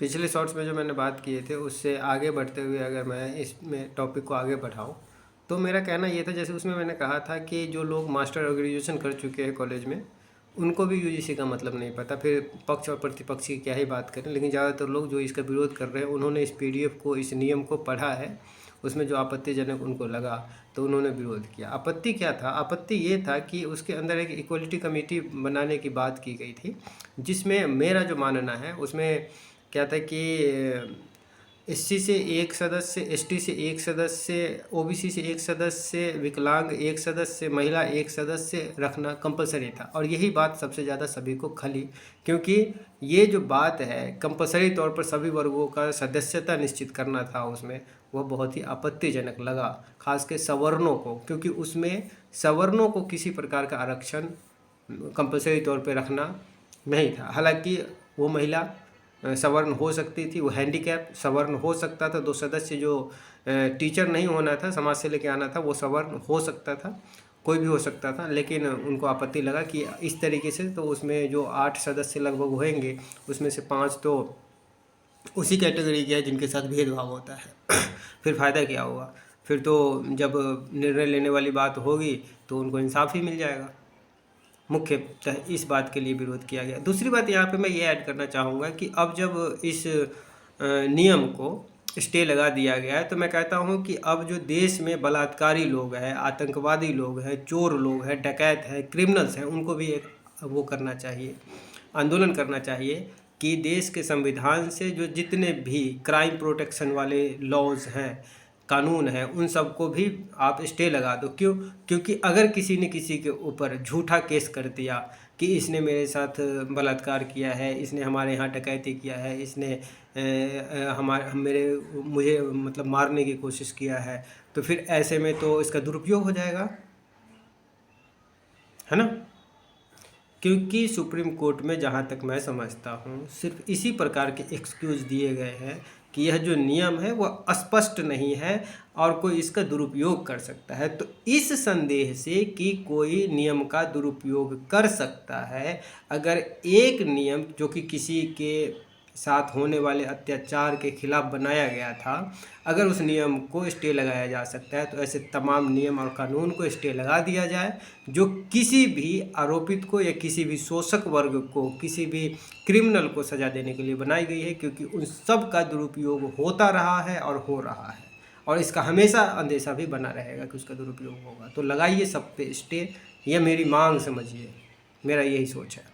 पिछले शॉर्ट्स में जो मैंने बात किए थे उससे आगे बढ़ते हुए अगर मैं इसमें टॉपिक को आगे बढ़ाऊँ तो मेरा कहना ये था, जैसे उसमें मैंने कहा था कि जो लोग मास्टर और ग्रेजुएशन कर चुके हैं कॉलेज में उनको भी यूजीसी का मतलब नहीं पता, फिर पक्ष और प्रतिपक्ष की क्या ही बात करें। लेकिन ज़्यादातर लोग जो इसका विरोध कर रहे हैं उन्होंने इस पीडीएफ को, इस नियम को पढ़ा है, उसमें जो आपत्तिजनक उनको लगा तो उन्होंने विरोध किया। आपत्ति क्या था? आपत्ति ये था कि उसके अंदर एक इक्वलिटी कमेटी बनाने की बात की गई थी, जिसमें मेरा जो मानना है उसमें क्या था कि एससी से एक सदस्य, एसटी से एक सदस्य, ओबीसी से एक सदस्य, विकलांग एक सदस्य, महिला एक सदस्य रखना कंपलसरी था। और यही बात सबसे ज़्यादा सभी को खली, क्योंकि ये जो बात है कंपलसरी तौर पर सभी वर्गों का सदस्यता निश्चित करना था उसमें, वह बहुत ही आपत्तिजनक लगा, खास के सवर्णों को, क्योंकि उसमें सवर्णों को किसी प्रकार का आरक्षण कंपलसरी तौर पर रखना नहीं था। हालांकि वो महिला सवर्ण हो सकती थी, वो हैंडीकैप सवर्ण हो सकता था, 2 सदस्य जो टीचर नहीं होना था, समाज से लेके आना था, वो सवर्ण हो सकता था, कोई भी हो सकता था। लेकिन उनको आपत्ति लगा कि इस तरीके से तो उसमें जो 8 सदस्य लगभग होंगे उसमें से 5 तो उसी कैटेगरी के हैं जिनके साथ भेदभाव होता है फिर फ़ायदा क्या होगा? फिर तो जब निर्णय लेने वाली बात होगी तो उनको इंसाफ ही मिल जाएगा। मुख्यतः इस बात के लिए विरोध किया गया। दूसरी बात यहाँ पे मैं ये ऐड करना चाहूँगा कि अब जब इस नियम को स्टे लगा दिया गया है तो मैं कहता हूँ कि अब जो देश में बलात्कारी लोग हैं, आतंकवादी लोग हैं, चोर लोग हैं, डकैत हैं, क्रिमिनल्स हैं, उनको भी एक वो करना चाहिए, आंदोलन करना चाहिए कि देश के संविधान से जो जितने भी क्राइम प्रोटेक्शन वाले लॉज हैं, कानून है, उन सब को भी आप स्टे लगा दो। क्यों? क्योंकि अगर किसी ने किसी के ऊपर झूठा केस कर दिया कि इसने मेरे साथ बलात्कार किया है, इसने हमारे यहाँ डकैती किया है, इसने मुझे मतलब मारने की कोशिश किया है, तो फिर ऐसे में तो इसका दुरुपयोग हो जाएगा, है ना? क्योंकि सुप्रीम कोर्ट में जहाँ तक मैं समझता हूँ सिर्फ इसी प्रकार के एक्सक्यूज़ दिए गए हैं कि यह जो नियम है वह स्पष्ट नहीं है और कोई इसका दुरुपयोग कर सकता है। तो इस संदेह से कि कोई नियम का दुरुपयोग कर सकता है, अगर एक नियम जो कि किसी के साथ होने वाले अत्याचार के खिलाफ बनाया गया था, अगर उस नियम को स्टे लगाया जा सकता है तो ऐसे तमाम नियम और कानून को स्टे लगा दिया जाए जो किसी भी आरोपित को या किसी भी शोषक वर्ग को, किसी भी क्रिमिनल को सज़ा देने के लिए बनाई गई है, क्योंकि उन सब का दुरुपयोग होता रहा है और हो रहा है और इसका हमेशा अंदेशा भी बना रहेगा कि उसका दुरुपयोग होगा। तो लगाइए सब पे स्टे, यह मेरी मांग समझिए, मेरा यही सोच है।